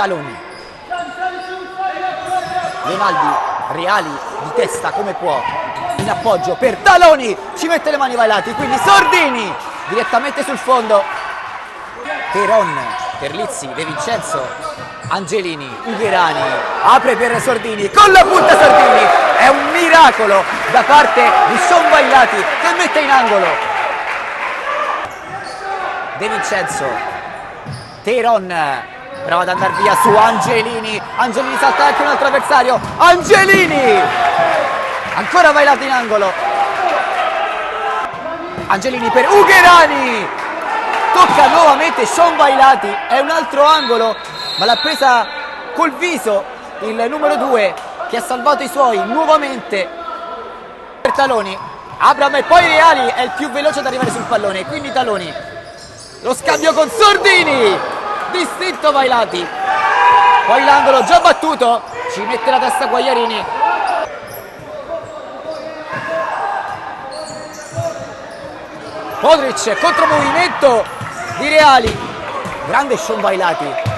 Taloni, Leonaldi, Reali di testa come può, in appoggio per Taloni, ci mette le mani Vailati, quindi Sordini direttamente sul fondo, Teron, Terlizzi, De Vincenzo, Angelini, Ugherani, apre per Sordini, con la punta Sordini, è un miracolo da parte di Sean Vailati che mette in angolo. De Vincenzo, Teron, prova ad andare via su Angelini, Angelini salta anche un altro avversario, Angelini, ancora Vailati in angolo, Angelini per Ugherani, tocca nuovamente Sean Vailati, è un altro angolo, ma l'ha presa col viso il numero 2 che ha salvato i suoi nuovamente per Taloni. Abram e poi Reali è il più veloce ad arrivare sul pallone, quindi Taloni, lo scambio con Sordini, distinto Vailati, poi l'angolo già battuto, ci mette la testa Guagliarini, Modric, contromovimento di Reali, grande Sean Vailati.